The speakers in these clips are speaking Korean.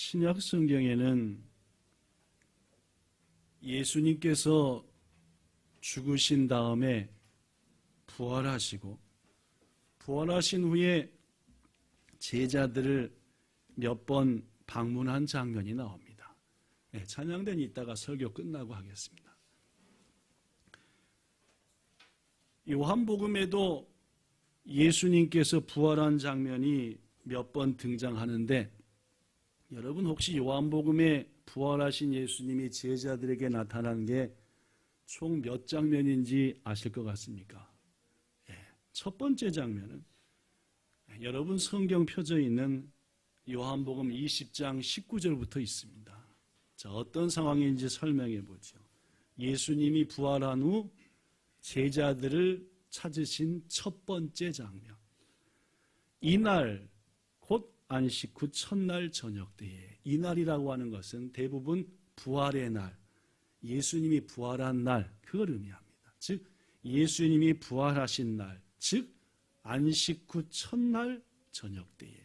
신약 성경에는 예수님께서 죽으신 다음에 부활하시고 부활하신 후에 제자들을 몇 번 방문한 장면이 나옵니다. 찬양대는 이따가 설교 끝나고 하겠습니다. 요한복음에도 예수님께서 부활한 장면이 몇 번 등장하는데 여러분 혹시 요한복음에 부활하신 예수님이 제자들에게 나타난 게 총 몇 장면인지 아실 것 같습니까? 첫 번째 장면은 여러분 성경 펴져 있는 요한복음 20장 19절부터 있습니다. 자, 어떤 상황인지 설명해 보죠. 예수님이 부활한 후 제자들을 찾으신 첫 번째 장면. 이날 곧 안식 후 첫날 저녁 때에, 이날이라고 하는 것은 대부분 부활의 날, 예수님이 부활한 날, 그걸 의미합니다. 즉 예수님이 부활하신 날, 즉 안식 후 첫날 저녁 때에,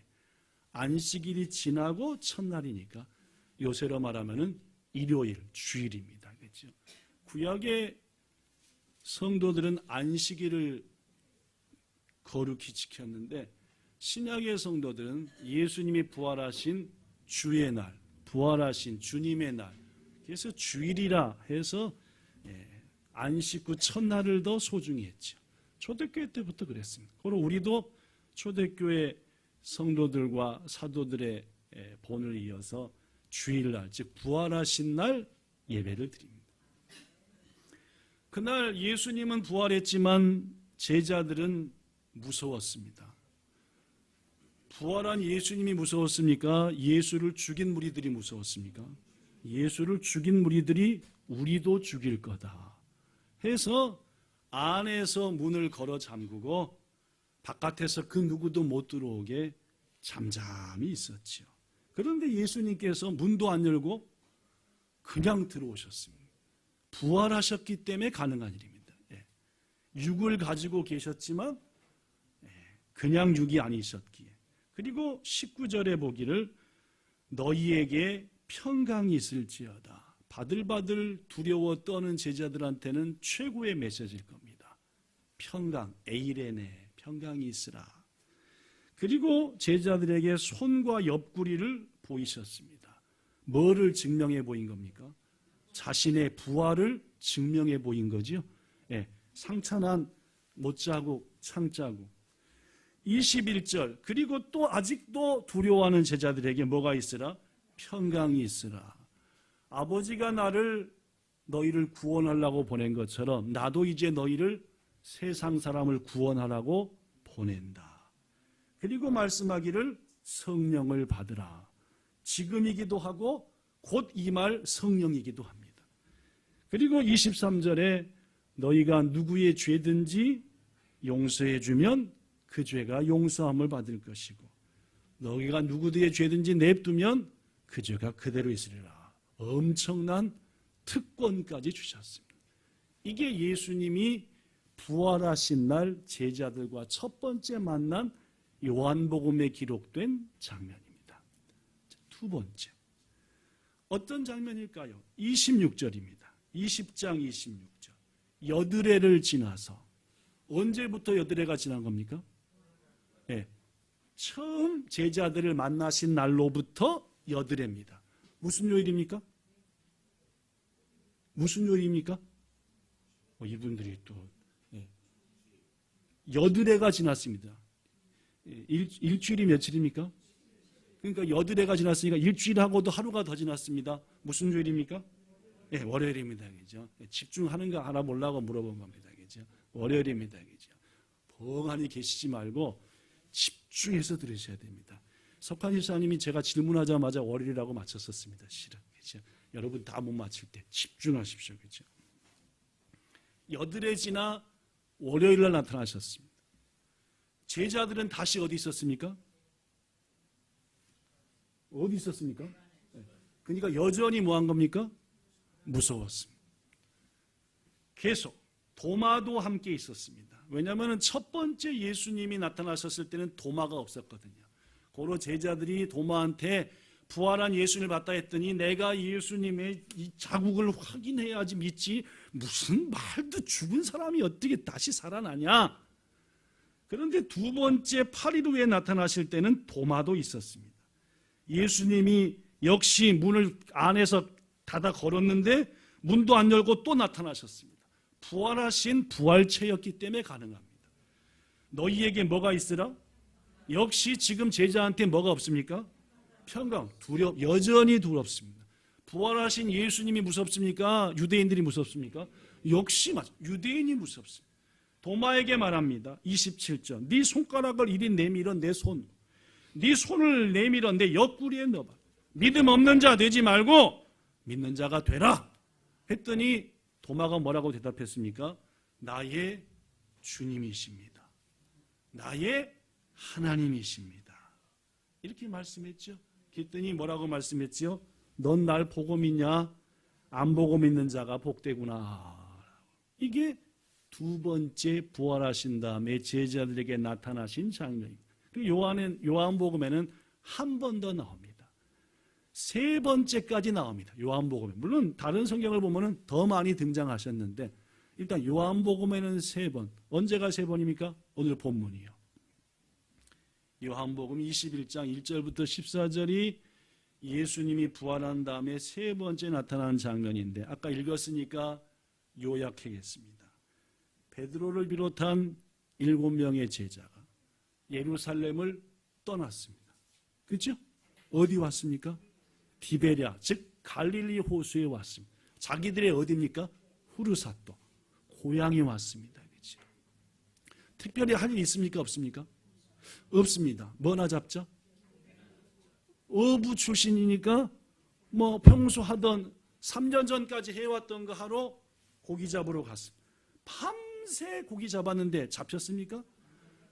안식일이 지나고 첫날이니까 요새로 말하면은 일요일, 주일입니다. 그렇죠? 구약의 성도들은 안식일을 거룩히 지켰는데 신약의 성도들은 예수님이 부활하신 주의 날, 부활하신 주님의 날, 그래서 주일이라 해서 안식 후 첫날을 더 소중히 했죠. 초대교회 때부터 그랬습니다. 그리고 우리도 초대교회 성도들과 사도들의 본을 이어서 주일날, 즉 부활하신 날 예배를 드립니다. 그날 예수님은 부활했지만 제자들은 무서웠습니다. 부활한 예수님이 무서웠습니까? 예수를 죽인 무리들이 무서웠습니까? 예수를 죽인 무리들이 우리도 죽일 거다 해서 안에서 문을 걸어 잠그고 바깥에서 그 누구도 못 들어오게 잠잠히 있었지요. 그런데 예수님께서 문도 안 열고 그냥 들어오셨습니다. 부활하셨기 때문에 가능한 일입니다. 육을 가지고 계셨지만 그냥 육이 아니셨기에. 그리고 19절에 보기를 너희에게 평강이 있을지어다. 바들바들 두려워 떠는 제자들한테는 최고의 메시지일 겁니다. 평강, 에이레네, 평강이 있으라. 그리고 제자들에게 손과 옆구리를 보이셨습니다. 뭐를 증명해 보인 겁니까? 자신의 부활을 증명해 보인 거죠. 상처난 못자국, 창자국. 21절, 그리고 또 아직도 두려워하는 제자들에게 뭐가 있으라? 평강이 있으라. 아버지가 너희를 구원하려고 보낸 것처럼 나도 이제 너희를 세상 사람을 구원하라고 보낸다. 그리고 말씀하기를 성령을 받으라. 지금이기도 하고 곧 이 말 성령이기도 합니다. 그리고 23절에 너희가 누구의 죄든지 용서해 주면 그 죄가 용서함을 받을 것이고 너희가 누구의 죄든지 냅두면 그 죄가 그대로 있으리라. 엄청난 특권까지 주셨습니다. 이게 예수님이 부활하신 날 제자들과 첫 번째 만난 요한복음에 기록된 장면입니다. 두 번째, 어떤 장면일까요? 26절입니다. 20장 26절. 여드레를 지나서, 언제부터 여드레가 지난 겁니까? 처음 제자들을 만나신 날로부터 여드레입니다. 무슨 요일입니까? 무슨 요일입니까? 이분들이 또 여드레가 지났습니다. 일주일이 며칠입니까? 그러니까 여드레가 지났으니까 일주일하고도 하루가 더 지났습니다. 무슨 요일입니까? 월요일입니다. 그죠? 집중하는 거 하나 몰라고 물어본 겁니다. 그죠? 월요일입니다. 그죠? 벙하니 계시지 말고 집중해서 들으셔야 됩니다. 석한 집사님이 제가 질문하자마자 월요일이라고 맞췄었습니다. 실은. 그죠? 여러분 다 못 맞출 때 집중하십시오. 그죠? 여드레 지나 월요일날 나타나셨습니다. 제자들은 다시 어디 있었습니까? 어디 있었습니까? 그러니까 여전히 뭐 한 겁니까? 무서웠습니다. 계속 도마도 함께 있었습니다. 왜냐하면 첫 번째 예수님이 나타나셨을 때는 도마가 없었거든요. 고로 제자들이 도마한테 부활한 예수님을 봤다 했더니 내가 예수님의 이 자국을 확인해야지 믿지, 무슨 말도 죽은 사람이 어떻게 다시 살아나냐. 그런데 두 번째 8일 후에 나타나실 때는 도마도 있었습니다. 예수님이 역시 문을 안에서 닫아 걸었는데 문도 안 열고 또 나타나셨습니다. 부활하신 부활체였기 때문에 가능합니다. 너희에게 뭐가 있으라? 역시 지금 제자한테 뭐가 없습니까? 평강, 여전히 두렵습니다. 부활하신 예수님이 무섭습니까? 유대인들이 무섭습니까? 역시 유대인이 무섭습니다. 도마에게 말합니다. 27절. 네 손가락을 이리 내밀어 내 손, 네 손을 내밀어 내 옆구리에 넣어봐. 믿음 없는 자 되지 말고 믿는 자가 되라 했더니 도마가 뭐라고 대답했습니까? 나의 주님이십니다. 나의 하나님이십니다. 이렇게 말씀했죠. 그랬더니 뭐라고 말씀했죠? 넌 날 보고 믿냐? 안 보고 믿는 자가 복되구나. 이게 두 번째 부활하신 다음에 제자들에게 나타나신 장면입니다. 요한복음에는 한 번 더 나옵니다. 세 번째까지 나옵니다. 요한복음에. 물론 다른 성경을 보면 더 많이 등장하셨는데 일단 요한복음에는 세 번. 언제가 세 번입니까? 오늘 본문이요. 요한복음 21장 1절부터 14절이 예수님이 부활한 다음에 세 번째 나타나는 장면인데 아까 읽었으니까 요약하겠습니다. 베드로를 비롯한 7명의 제자가 예루살렘을 떠났습니다. 그렇죠? 어디 왔습니까? 디베랴, 즉 갈릴리 호수에 왔습니다. 자기들의 어디입니까? 후르사또, 고향에 왔습니다. 그렇죠? 특별히 할 일 있습니까? 없습니까? 없습니다. 뭐나 잡죠? 어부 출신이니까 뭐 평소 하던 3년 전까지 해왔던 거 하러 고기 잡으러 갔습니다. 밤새 고기 잡았는데 잡혔습니까?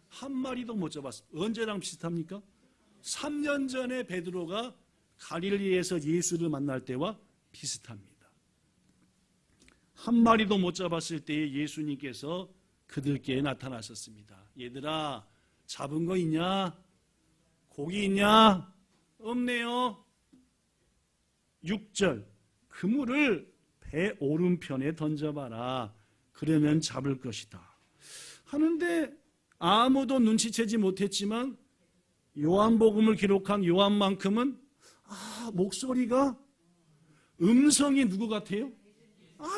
한 마리도 못 잡았습니다. 언제랑 비슷합니까? 3년 전에 베드로가 갈릴리에서 예수를 만날 때와 비슷합니다. 한 마리도 못 잡았을 때에 예수님께서 그들께 나타나셨습니다. 얘들아, 잡은 거 있냐? 고기 있냐? 없네요. 6절, 그물을 배 오른편에 던져봐라. 그러면 잡을 것이다. 하는데 아무도 눈치채지 못했지만 요한복음을 기록한 요한만큼은 목소리가, 음성이 누구 같아요?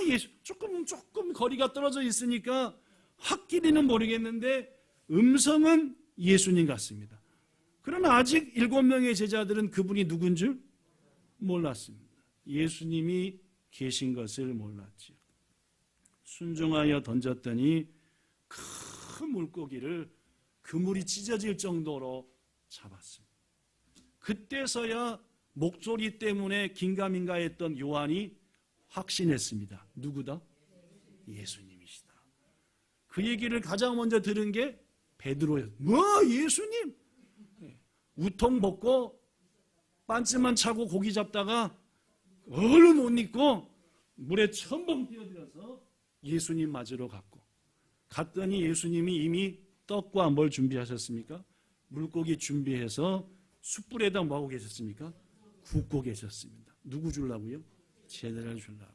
예수. 조금 거리가 떨어져 있으니까 확실히는 모르겠는데 음성은 예수님 같습니다. 그러나 아직 7명의 제자들은 그분이 누군 줄 몰랐습니다. 예수님이 계신 것을 몰랐지요. 순종하여 던졌더니 큰 물고기를 그물이 찢어질 정도로 잡았습니다. 그때서야 목소리 때문에 긴가민가했던 요한이 확신했습니다. 누구다? 예수님이시다. 그 얘기를 가장 먼저 들은 게 베드로예요. 뭐 예수님? 우통 벗고 반쯤만 차고 고기 잡다가 얼른 옷 입고 물에 첨벙 뛰어들어서 예수님 맞으러 갔더니 예수님이 이미 떡과 뭘 준비하셨습니까? 물고기 준비해서 숯불에다 뭐하고 계셨습니까? 굽고 계셨습니다. 누구 주려고요? 제자를 주려고.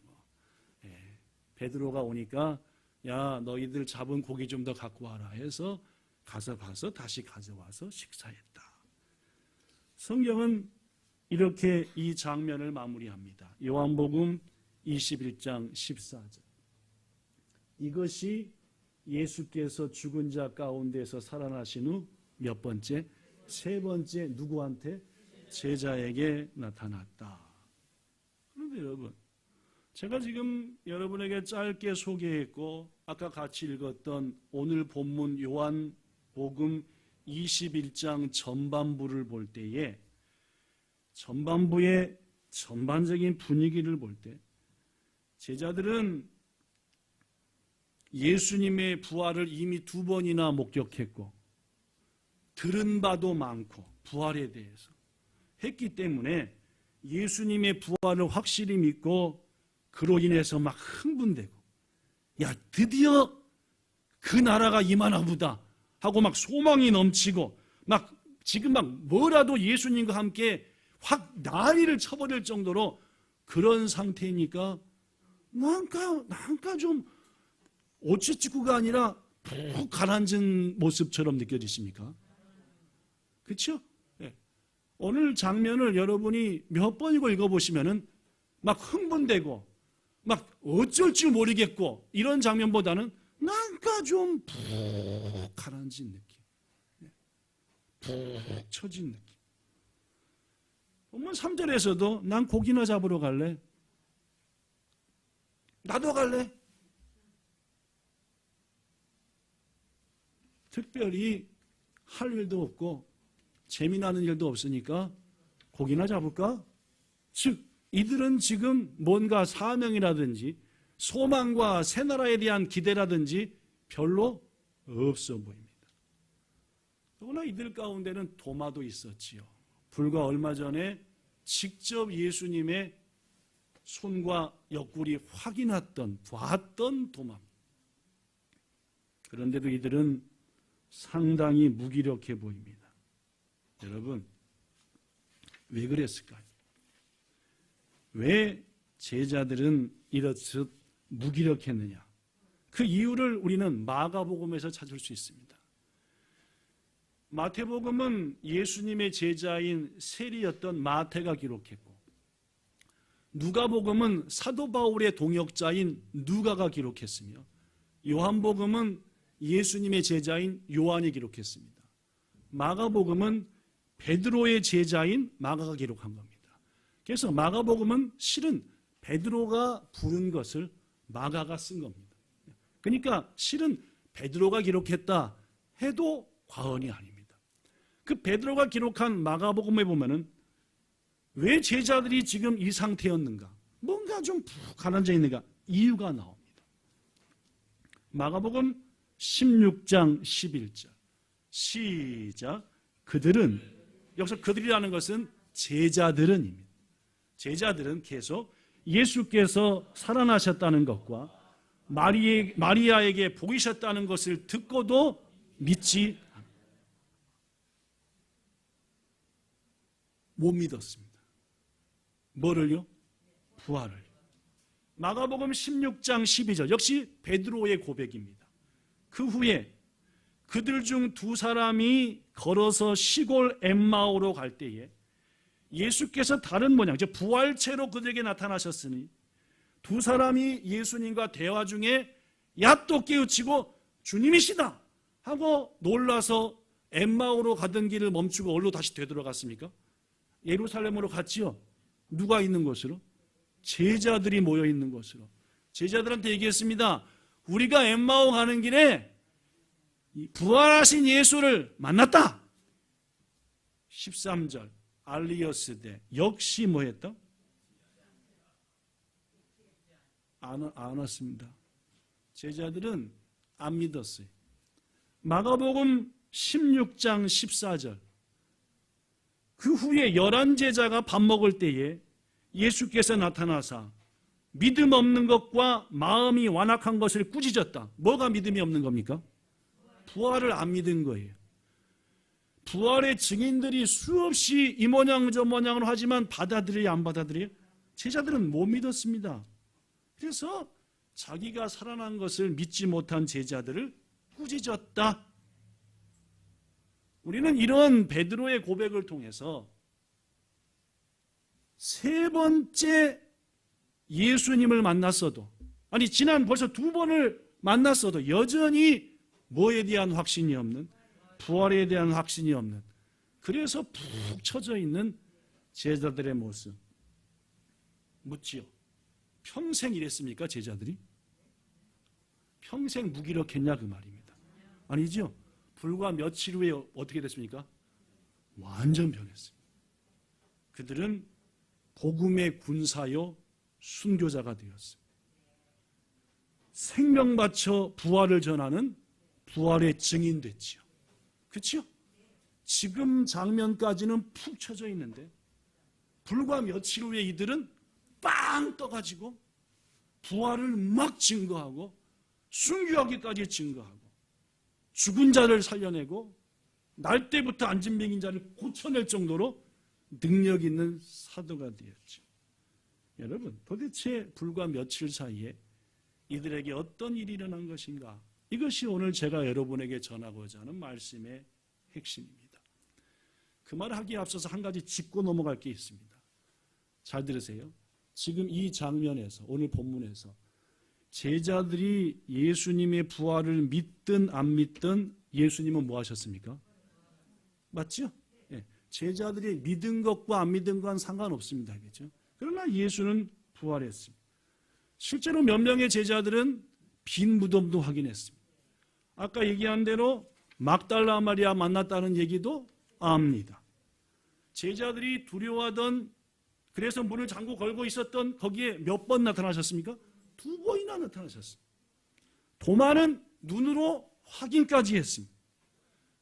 베드로가 오니까 야, 너희들 잡은 고기 좀 더 갖고 와라 해서 가서 봐서 다시 가져와서 식사했다. 성경은 이렇게 이 장면을 마무리합니다. 요한복음 21장 14절. 이것이 예수께서 죽은 자 가운데서 살아나신 후 몇 번째? 세 번째. 누구한테? 제자에게 나타났다. 그런데 여러분, 제가 지금 여러분에게 짧게 소개했고 아까 같이 읽었던 오늘 본문 요한복음 21장 전반부를 볼 때에 전반부의 전반적인 분위기를 볼 때 제자들은 예수님의 부활을 이미 2번이나 목격했고 들은 바도 많고 부활에 대해서 했기 때문에 예수님의 부활을 확실히 믿고 그로 인해서 막 흥분되고 야, 드디어 그 나라가 임하나 보다 하고 막 소망이 넘치고 막 지금 막 뭐라도 예수님과 함께 확 난리를 쳐버릴 정도로 그런 상태이니까 뭔가 좀 오치치구가 아니라 푹 가라앉은 모습처럼 느껴지십니까? 그렇죠? 네. 오늘 장면을 여러분이 몇 번이고 읽어보시면은 막 흥분되고 막 어쩔 줄 모르겠고 이런 장면보다는 뭔가 좀 푹 가라앉은 느낌, 푹 처진 느낌. 본문 3절에서도 난 고기나 잡으러 갈래. 나도 갈래. 특별히 할 일도 없고 재미나는 일도 없으니까 고기나 잡을까? 즉 이들은 지금 뭔가 사명이라든지 소망과 새나라에 대한 기대라든지 별로 없어 보입니다. 더구나 이들 가운데는 도마도 있었지요. 불과 얼마 전에 직접 예수님의 손과 옆구리 확인했던, 봤던 도마입니다. 그런데도 이들은 상당히 무기력해 보입니다. 여러분, 왜 그랬을까요? 왜 제자들은 이렇듯 무기력했느냐? 그 이유를 우리는 마가복음에서 찾을 수 있습니다. 마태복음은 예수님의 제자인 세리였던 마태가 기록했고, 누가복음은 사도 바울의 동역자인 누가가 기록했으며, 요한복음은 예수님의 제자인 요한이 기록했습니다. 마가복음은 베드로의 제자인 마가가 기록한 겁니다. 그래서 마가복음은 실은 베드로가 부른 것을 마가가 쓴 겁니다. 그러니까 실은 베드로가 기록했다 해도 과언이 아닙니다. 그 베드로가 기록한 마가복음에 보면은 왜 제자들이 지금 이 상태였는가? 뭔가 좀 푹 가라앉아 있는가? 이유가 나옵니다. 마가복음 16장 11절 시작. 그들은, 여기서 그들이라는 것은 제자들은입니다. 제자들은 계속 예수께서 살아나셨다는 것과 마리아에게 보이셨다는 것을 듣고도 믿지 못 믿었습니다. 뭐를요? 부활을. 마가복음 16장 12절 역시 베드로의 고백입니다. 그 후에 그들 중 두 사람이 걸어서 시골 엠마오로 갈 때에 예수께서 다른 모양, 즉 부활체로 그들에게 나타나셨으니 두 사람이 예수님과 대화 중에 얕도 깨우치고 주님이시다 하고 놀라서 엠마오로 가던 길을 멈추고 어디로 다시 되돌아갔습니까? 예루살렘으로 갔지요. 누가 있는 곳으로? 제자들이 모여 있는 곳으로. 제자들한테 얘기했습니다. 우리가 엠마오 가는 길에 부활하신 예수를 만났다. 13절 알리어스대 역시 뭐 했다? 안 왔습니다. 제자들은 안 믿었어요. 마가복음 16장 14절 그 후에 11제자가 밥 먹을 때에 예수께서 나타나사 믿음 없는 것과 마음이 완악한 것을 꾸짖었다. 뭐가 믿음이 없는 겁니까? 부활을 안 믿은 거예요. 부활의 증인들이 수없이 이 모양 저 모양으로 하지만 받아들여야 안 받아들여요? 제자들은 못 믿었습니다. 그래서 자기가 살아난 것을 믿지 못한 제자들을 꾸짖었다. 우리는 이런 베드로의 고백을 통해서 세 번째 예수님을 만났어도, 아니 지난 벌써 두 번을 만났어도 여전히 뭐에 대한 확신이 없는, 부활에 대한 확신이 없는, 그래서 푹 처져 있는 제자들의 모습 묻지요. 평생 이랬습니까? 제자들이? 평생 무기력했냐 그 말입니다. 아니죠. 불과 며칠 후에 어떻게 됐습니까? 완전 변했습니다. 그들은 복음의 군사요 순교자가 되었습니다. 생명 바쳐 부활을 전하는 부활의 증인 됐지요. 그렇죠? 지금 장면까지는 푹 쳐져 있는데 불과 며칠 후에 이들은 빵 떠가지고 부활을 막 증거하고 순교하기까지 증거하고 죽은 자를 살려내고 날 때부터 안진병인 자를 고쳐낼 정도로 능력 있는 사도가 되었죠. 여러분, 도대체 불과 며칠 사이에 이들에게 어떤 일이 일어난 것인가? 이것이 오늘 제가 여러분에게 전하고자 하는 말씀의 핵심입니다. 그 말을 하기에 앞서서 한 가지 짚고 넘어갈 게 있습니다. 잘 들으세요. 지금 이 장면에서, 오늘 본문에서 제자들이 예수님의 부활을 믿든 안 믿든 예수님은 뭐 하셨습니까? 맞죠? 네. 제자들이 믿은 것과 안 믿은 것과는 상관없습니다. 그렇죠? 그러나 예수는 부활했습니다. 실제로 몇 명의 제자들은 빈 무덤도 확인했습니다. 아까 얘기한 대로 막달라 마리아 만났다는 얘기도 압니다. 제자들이 두려워하던, 그래서 문을 잠고 걸고 있었던 거기에 몇 번 나타나셨습니까? 2번이나 나타나셨습니다. 도마는 눈으로 확인까지 했습니다.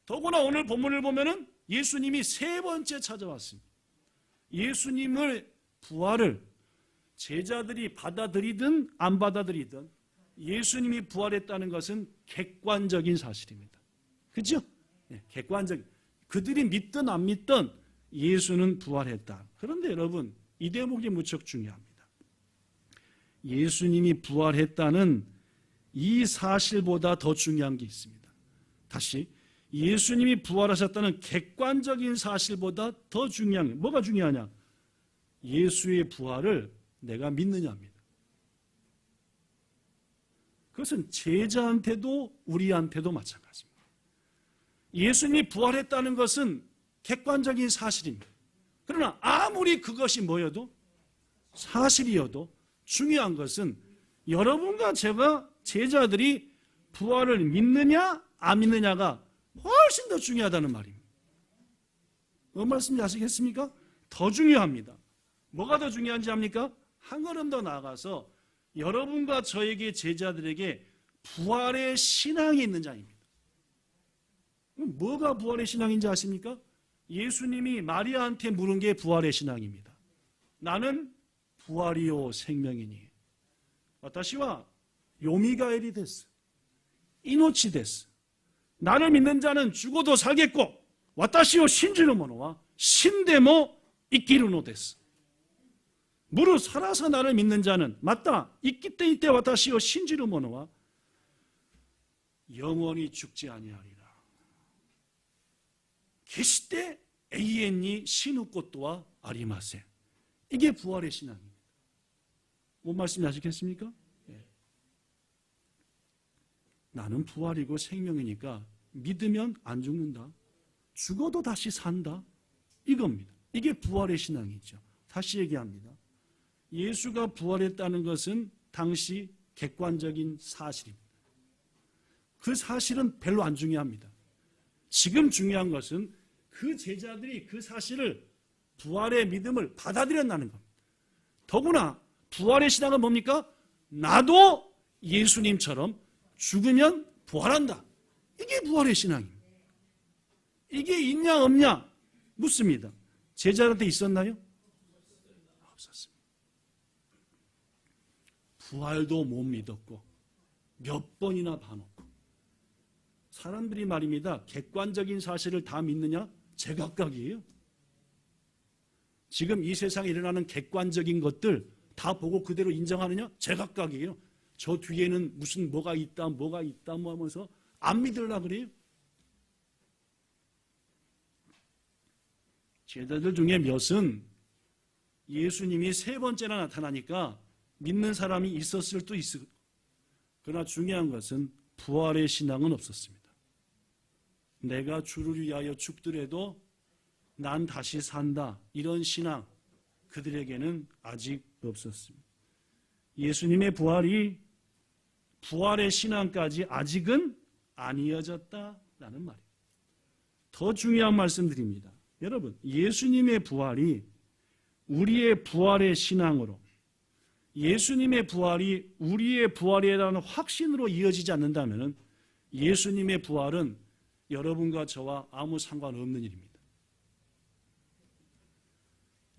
더구나 오늘 본문을 보면은 예수님이 3번째 찾아왔습니다. 예수님을 부활을 제자들이 받아들이든 안 받아들이든 예수님이 부활했다는 것은 객관적인 사실입니다. 그렇죠? 네, 객관적. 그들이 믿든 안 믿든 예수는 부활했다. 그런데 여러분, 이 대목이 무척 중요합니다. 예수님이 부활했다는 이 사실보다 더 중요한 게 있습니다. 다시, 예수님이 부활하셨다는 객관적인 사실보다 더 중요한 게 뭐가 중요하냐? 예수의 부활을 내가 믿느냐입니다. 그것은 제자한테도 우리한테도 마찬가지입니다. 예수님이 부활했다는 것은 객관적인 사실입니다. 그러나 아무리 그것이 뭐여도 사실이어도 중요한 것은 여러분과 제가 제자들이 부활을 믿느냐 안 믿느냐가 훨씬 더 중요하다는 말입니다. 뭔 말씀인지 아시겠습니까? 더 중요합니다. 뭐가 더 중요한지 압니까? 한 걸음 더 나아가서 여러분과 저에게 제자들에게 부활의 신앙이 있는 자입니다. 뭐가 부활의 신앙인지 아십니까? 예수님이 마리아한테 물은 게 부활의 신앙입니다. 나는 부활이요 생명이니 와타시와 요미가에리 데스 이노치 데스. 나를 믿는 자는 죽어도 살겠고 와타시오 신지르 모노와 신데모 이끼르노 데스. 무릇 살아서 나를 믿는 자는 맞다 이끼때 이때 와타시오 신지르 모노와 영원히 죽지 아니하리라. 계시때 에이엔니 시누꽃도와 아리마세. 이게 부활의 신앙입니다. 뭔 말씀이 아시겠습니까? 네. 나는 부활이고 생명이니까 믿으면 안 죽는다. 죽어도 다시 산다. 이겁니다. 이게 부활의 신앙이죠. 다시 얘기합니다. 예수가 부활했다는 것은 당시 객관적인 사실입니다. 그 사실은 별로 안 중요합니다. 지금 중요한 것은 그 제자들이 그 사실을 부활의 믿음을 받아들였다는 겁니다. 더구나 부활의 신앙은 뭡니까? 나도 예수님처럼 죽으면 부활한다. 이게 부활의 신앙입니다. 이게 있냐 없냐 묻습니다. 제자들한테 있었나요? 없었습니다. 부활도 못 믿었고 몇 번이나 봐놓고 사람들이 말입니다. 객관적인 사실을 다 믿느냐? 제각각이에요. 지금 이 세상에 일어나는 객관적인 것들 다 보고 그대로 인정하느냐? 제각각이에요. 저 뒤에는 무슨 뭐가 있다 뭐 하면서 안 믿으려고 그래요. 제자들 중에 몇은 예수님이 3번째나 나타나니까 믿는 사람이 있었을 수도 있어. 그러나 중요한 것은 부활의 신앙은 없었습니다. 내가 주를 위하여 죽더라도 난 다시 산다. 이런 신앙 그들에게는 아직 없었습니다. 예수님의 부활이 부활의 신앙까지 아직은 안 이어졌다라는 말이에요. 더 중요한 말씀드립니다. 여러분, 예수님의 부활이 우리의 부활의 신앙으로 예수님의 부활이 우리의 부활이라는 확신으로 이어지지 않는다면 예수님의 부활은 여러분과 저와 아무 상관없는 일입니다.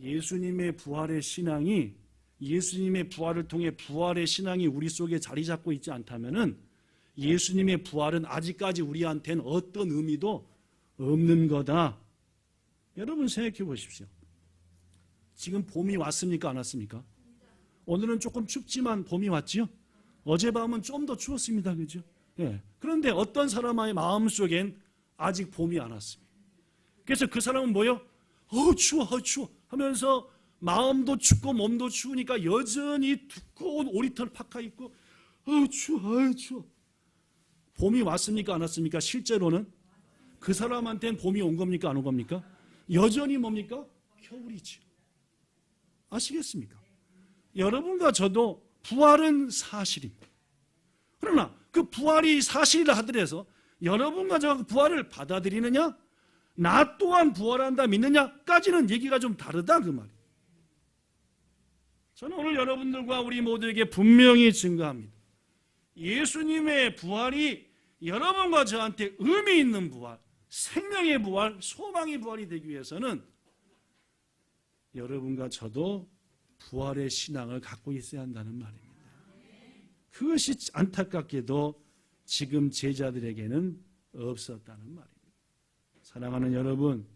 예수님의 부활의 신앙이 예수님의 부활을 통해 부활의 신앙이 우리 속에 자리 잡고 있지 않다면 예수님의 부활은 아직까지 우리한테는 어떤 의미도 없는 거다. 여러분 생각해 보십시오. 지금 봄이 왔습니까? 안 왔습니까? 오늘은 조금 춥지만 봄이 왔지요? 어젯밤은 좀 더 추웠습니다. 그죠? 예. 그런데 어떤 사람의 마음속엔 아직 봄이 안 왔습니다. 그래서 그 사람은 뭐요? 추워, 추워 하면서 마음도 춥고 몸도 추우니까 여전히 두꺼운 오리털 파카 입고 추워, 추워. 봄이 왔습니까? 안 왔습니까? 실제로는 그 사람한테는 봄이 온 겁니까? 안 온 겁니까? 여전히 뭡니까? 겨울이죠. 아시겠습니까? 여러분과 저도 부활은 사실입니다. 그러나 그 부활이 사실이라 하더라도 여러분과 저가 부활을 받아들이느냐, 나 또한 부활한다 믿느냐까지는 얘기가 좀 다르다 그 말이에요. 저는 오늘 여러분들과 우리 모두에게 분명히 증거합니다. 예수님의 부활이 여러분과 저한테 의미 있는 부활, 생명의 부활, 소망의 부활이 되기 위해서는 여러분과 저도 부활의 신앙을 갖고 있어야 한다는 말입니다. 그것이 안타깝게도 지금 제자들에게는 없었다는 말입니다. 사랑하는 여러분,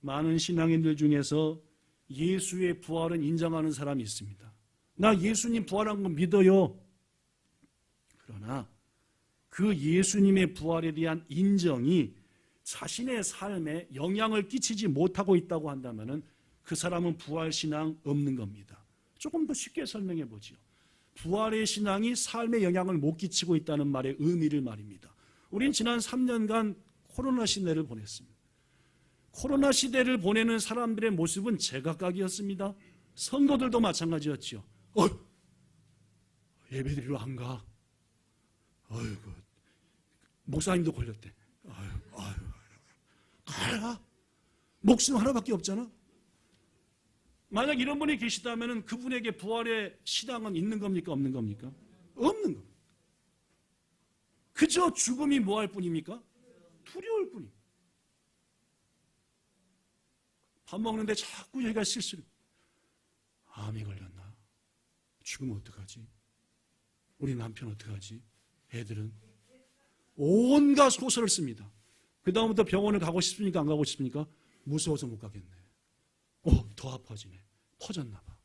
많은 신앙인들 중에서 예수의 부활은 인정하는 사람이 있습니다. 나 예수님 부활한 거 믿어요. 그러나 그 예수님의 부활에 대한 인정이 자신의 삶에 영향을 끼치지 못하고 있다고 한다면 그 사람은 부활신앙 없는 겁니다. 조금 더 쉽게 설명해 보죠. 부활의 신앙이 삶에 영향을 못 끼치고 있다는 말의 의미를 말입니다. 우린 지난 3년간 코로나 시대를 보냈습니다. 코로나 시대를 보내는 사람들의 모습은 제각각이었습니다. 성도들도 마찬가지였죠. 예배드리러 안 가. 아이고, 목사님도 걸렸대. 가라. 목숨 하나밖에 없잖아. 만약 이런 분이 계시다면 그분에게 부활의 신앙은 있는 겁니까? 없는 겁니까? 없는 겁니다. 그저 죽음이 뭐 할 뿐입니까? 두려울 뿐입니다. 밥 먹는데 자꾸 여기가 실수를. 암이 걸렸나? 죽으면 어떡하지? 우리 남편 어떡하지? 애들은? 온갖 소설을 씁니다. 그 다음부터 병원을 가고 싶습니까? 안 가고 싶습니까? 무서워서 못 가겠네. 더 아파지네. 퍼졌나 봐.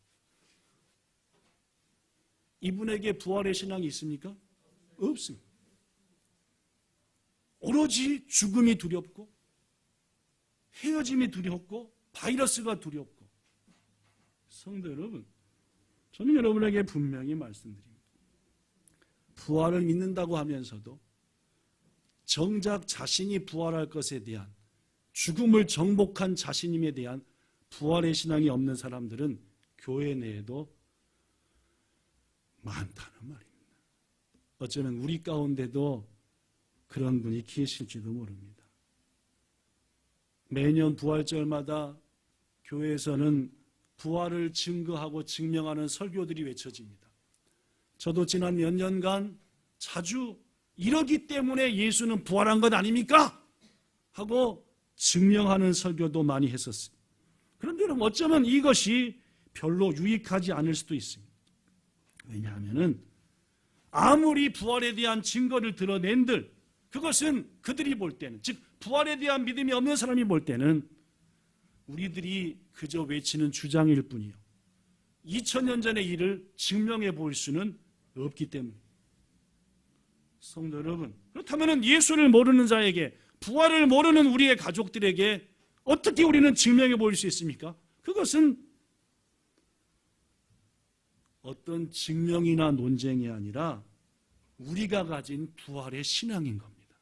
이분에게 부활의 신앙이 있습니까? 없습니다. 오로지 죽음이 두렵고 헤어짐이 두렵고 바이러스가 두렵고. 성도 여러분, 저는 여러분에게 분명히 말씀드립니다. 부활을 믿는다고 하면서도 정작 자신이 부활할 것에 대한, 죽음을 정복한 자신임에 대한 부활의 신앙이 없는 사람들은 교회 내에도 많다는 말입니다. 어쩌면 우리 가운데도 그런 분이 계실지도 모릅니다. 매년 부활절마다 교회에서는 부활을 증거하고 증명하는 설교들이 외쳐집니다. 저도 지난 몇 년간 자주 이러기 때문에 예수는 부활한 것 아닙니까? 하고 증명하는 설교도 많이 했었습니다. 그런데 여러분, 어쩌면 이것이 별로 유익하지 않을 수도 있습니다. 왜냐하면 아무리 부활에 대한 증거를 드러낸들, 그것은 그들이 볼 때는, 즉 부활에 대한 믿음이 없는 사람이 볼 때는 우리들이 그저 외치는 주장일 뿐이요, 2000년 전의 일을 증명해 볼 수는 없기 때문입니다. 성도 여러분, 그렇다면 예수를 모르는 자에게, 부활을 모르는 우리의 가족들에게 어떻게 우리는 증명해 보일 수 있습니까? 그것은 어떤 증명이나 논쟁이 아니라 우리가 가진 부활의 신앙인 겁니다.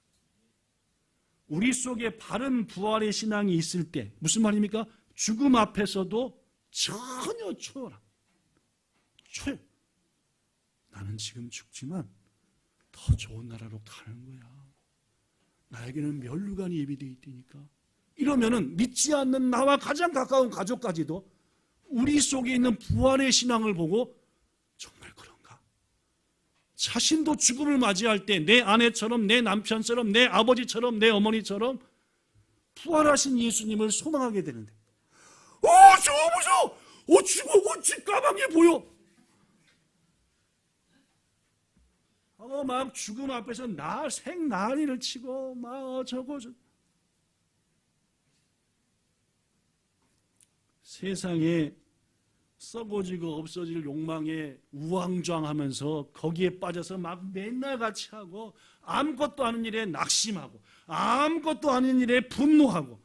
우리 속에 바른 부활의 신앙이 있을 때, 무슨 말입니까? 죽음 앞에서도 전혀 초월함. 나는 지금 죽지만 더 좋은 나라로 가는 거야. 나에게는 멸류관이 예비되어 있다니까. 이러면은 믿지 않는 나와 가장 가까운 가족까지도 우리 속에 있는 부활의 신앙을 보고 정말 그런가? 자신도 죽음을 맞이할 때 내 아내처럼, 내 남편처럼, 내 아버지처럼, 내 어머니처럼 부활하신 예수님을 소망하게 되는데, 저거 무서워! 죽어! 집 가방에 보여! 하고 막 죽음 앞에서 생난리를 치고 막 저거. 세상에 썩어지고 없어질 욕망에 우왕좌왕하면서 거기에 빠져서 막 맨날 같이 하고 아무것도 아닌 일에 낙심하고 아무것도 아닌 일에 분노하고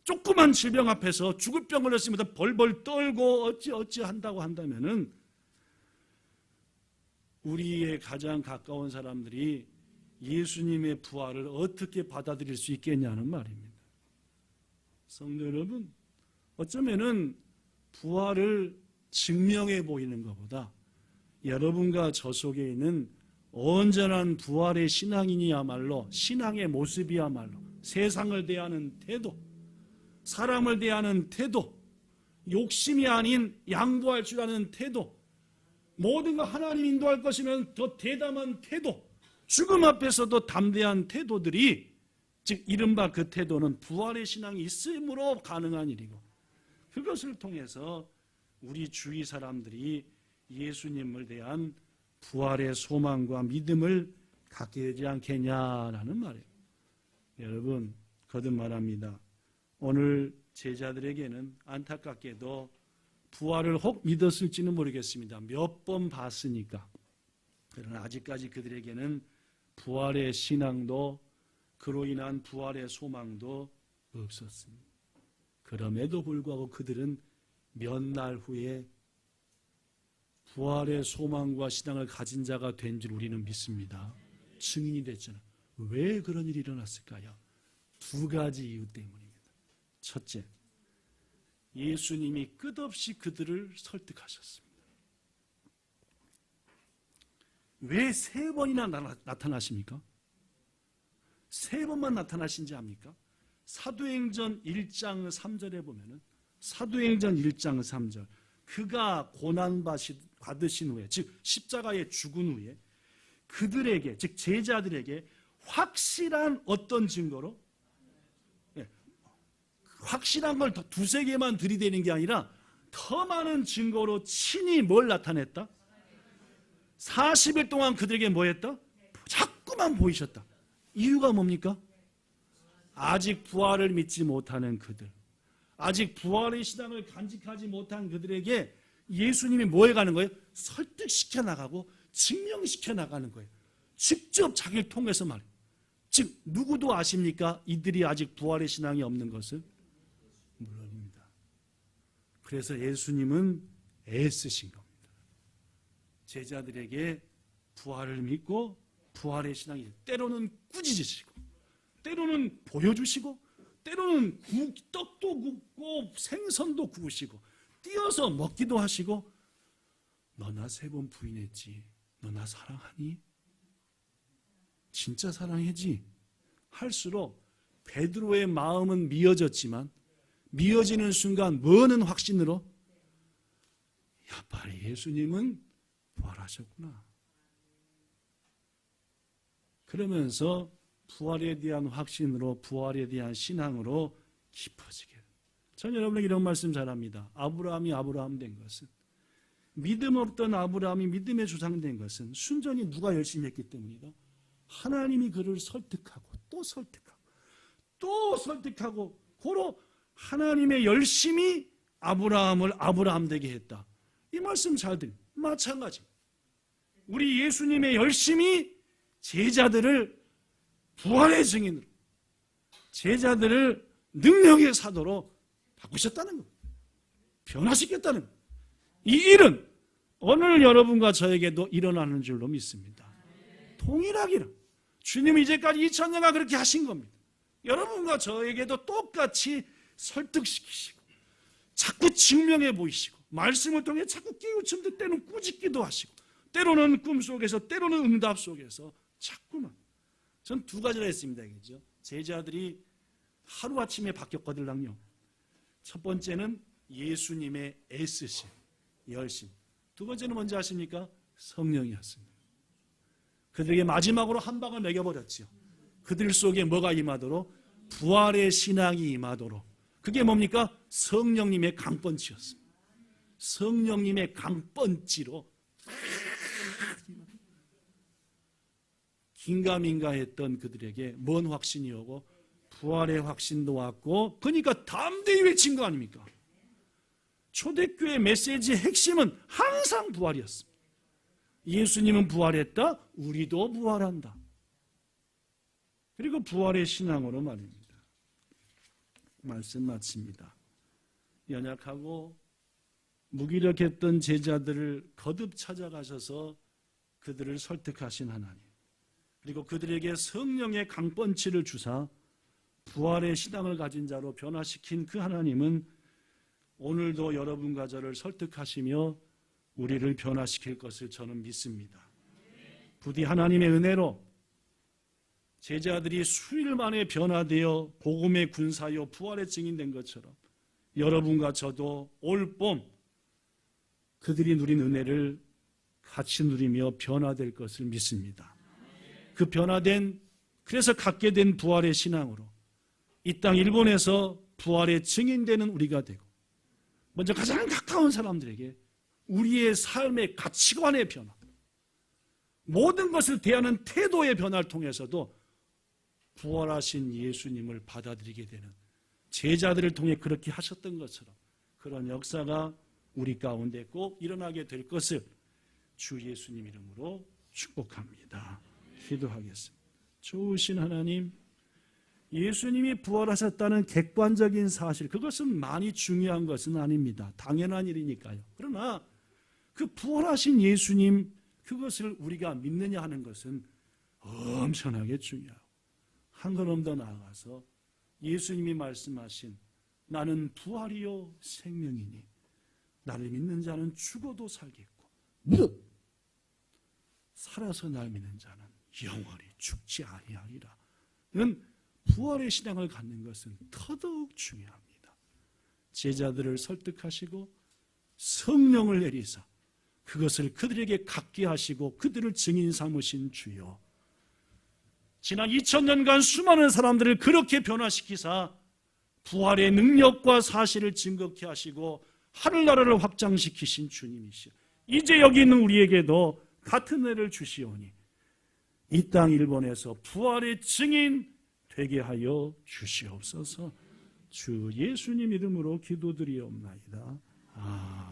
조그만 질병 앞에서 죽을 병 걸렸으면 벌벌 떨고 어찌 한다고 한다면은 우리의 가장 가까운 사람들이 예수님의 부활을 어떻게 받아들일 수 있겠냐는 말입니다. 성도 여러분, 어쩌면은 부활을 증명해 보이는 것보다 여러분과 저 속에 있는 온전한 부활의 신앙인이야말로 신앙의 모습이야말로 세상을 대하는 태도, 사람을 대하는 태도, 욕심이 아닌 양보할 줄 아는 태도, 모든 거 하나님 인도할 것이면 더 대담한 태도, 죽음 앞에서도 담대한 태도들이, 즉 이른바 그 태도는 부활의 신앙이 있음으로 가능한 일이고, 그것을 통해서 우리 주위 사람들이 예수님을 대한 부활의 소망과 믿음을 갖게 되지 않겠냐라는 말이에요. 여러분, 거듭 말합니다. 오늘 제자들에게는 안타깝게도 부활을 혹 믿었을지는 모르겠습니다. 몇 번 봤으니까. 그러나 아직까지 그들에게는 부활의 신앙도 그로 인한 부활의 소망도 없었습니다. 그럼에도 불구하고 그들은 몇 날 후에 부활의 소망과 신앙을 가진 자가 된 줄 우리는 믿습니다. 증인이 됐잖아요. 왜 그런 일이 일어났을까요? 두 가지 이유 때문입니다. 첫째, 예수님이 끝없이 그들을 설득하셨습니다. 왜 세 번이나 나타나십니까? 세 번만 나타나신지 압니까? 사도행전 1장 3절에 보면은 사도행전 1장 3절, 그가 고난받으신 후에, 즉 십자가에 죽은 후에 그들에게, 즉 제자들에게 확실한 어떤 증거로, 확실한 걸 더 두세 개만 들이대는 게 아니라 더 많은 증거로 친히 뭘 나타냈다? 40일 동안 그들에게 뭐 했다? 자꾸만 보이셨다. 이유가 뭡니까? 아직 부활을 믿지 못하는 그들, 아직 부활의 신앙을 간직하지 못한 그들에게 예수님이 뭐 해가는 거예요? 설득시켜 나가고 증명시켜 나가는 거예요. 직접 자기를 통해서 말해요. 즉 누구도 아십니까? 이들이 아직 부활의 신앙이 없는 것을? 물론입니다. 그래서 예수님은 애쓰신 겁니다. 제자들에게 부활을 믿고 부활의 신앙이 때로는 꾸짖으시고 때로는 보여주시고 때로는 떡도 굽고 생선도 구우시고 띄어서 먹기도 하시고, 너 나 세 번 부인했지, 너 나 사랑하니? 진짜 사랑하지? 할수록 베드로의 마음은 미어졌지만 미어지는 순간 뭐는 확신으로? 야, 빨리 예수님은 부활하셨구나. 그러면서 부활에 대한 확신으로, 부활에 대한 신앙으로 깊어지게. 전 여러분에게 이런 말씀 잘합니다. 아브라함이 아브라함 된 것은, 믿음 없던 아브라함이 믿음의 조상 된 것은 순전히 누가 열심히 했기 때문이다. 하나님이 그를 설득하고 또 설득하고 또 설득하고, 고로 하나님의 열심히 아브라함을 아브라함 되게 했다. 이 말씀 잘 들으면 마찬가지. 우리 예수님의 열심히 제자들을 부활의 증인으로, 제자들을 능력의 사도로 바꾸셨다는 겁니다. 변화시켰다는 겁니다. 이 일은 오늘 여러분과 저에게도 일어나는 줄로 믿습니다. 동일하기는 주님이 이제까지 2000년간 그렇게 하신 겁니다. 여러분과 저에게도 똑같이 설득시키시고 자꾸 증명해 보이시고 말씀을 통해 자꾸 깨우침도, 때로는 꾸짖기도 하시고 때로는 꿈속에서 때로는 응답 속에서 자꾸만. 전 두 가지를 했습니다. 그죠? 제자들이 하루아침에 바뀌었거든요. 첫 번째는 예수님의 애쓰심, 열심. 두 번째는 뭔지 아십니까? 성령이었습니다. 그들에게 마지막으로 한 방을 매겨버렸죠. 그들 속에 뭐가 임하도록? 부활의 신앙이 임하도록. 그게 뭡니까? 성령님의 강펀치였습니다. 성령님의 강펀치로 긴가민가했던 그들에게 뭔 확신이 오고? 부활의 확신도 왔고, 그러니까 담대히 외친 거 아닙니까? 초대교회 메시지의 핵심은 항상 부활이었습니다. 예수님은 부활했다, 우리도 부활한다. 그리고 부활의 신앙으로 말입니다. 말씀 마칩니다. 연약하고 무기력했던 제자들을 거듭 찾아가셔서 그들을 설득하신 하나님, 그리고 그들에게 성령의 강펀치를 주사 부활의 신앙을 가진 자로 변화시킨 그 하나님은 오늘도 여러분과 저를 설득하시며 우리를 변화시킬 것을 저는 믿습니다. 부디 하나님의 은혜로 제자들이 수일 만에 변화되어 복음의 군사요 부활의 증인된 것처럼 여러분과 저도 올 봄 그들이 누린 은혜를 같이 누리며 변화될 것을 믿습니다. 그 변화된, 그래서 갖게 된 부활의 신앙으로 이 땅 일본에서 부활의 증인되는 우리가 되고, 먼저 가장 가까운 사람들에게 우리의 삶의 가치관의 변화, 모든 것을 대하는 태도의 변화를 통해서도 부활하신 예수님을 받아들이게 되는, 제자들을 통해 그렇게 하셨던 것처럼 그런 역사가 우리 가운데 꼭 일어나게 될 것을 주 예수님 이름으로 축복합니다. 기도하겠습니다. 좋으신 하나님, 예수님이 부활하셨다는 객관적인 사실, 그것은 많이 중요한 것은 아닙니다. 당연한 일이니까요. 그러나 그 부활하신 예수님, 그것을 우리가 믿느냐 하는 것은 엄청나게 중요하고, 한 걸음 더 나아가서 예수님이 말씀하신 나는 부활이요 생명이니 나를 믿는 자는 죽어도 살겠고 살아서 날 믿는 자는 영원히 죽지 아니하리라 는 부활의 신앙을 갖는 것은 더더욱 중요합니다. 제자들을 설득하시고 성령을 내리사 그것을 그들에게 갖게 하시고 그들을 증인 삼으신 주여, 지난 2000년간 수많은 사람들을 그렇게 변화시키사 부활의 능력과 사실을 증거케 하시고 하늘나라를 확장시키신 주님이시여, 이제 여기 있는 우리에게도 같은 은혜를 주시오니 이 땅 일본에서 부활의 증인 되게 하여 주시옵소서. 주 예수님 이름으로 기도드리옵나이다. 아멘.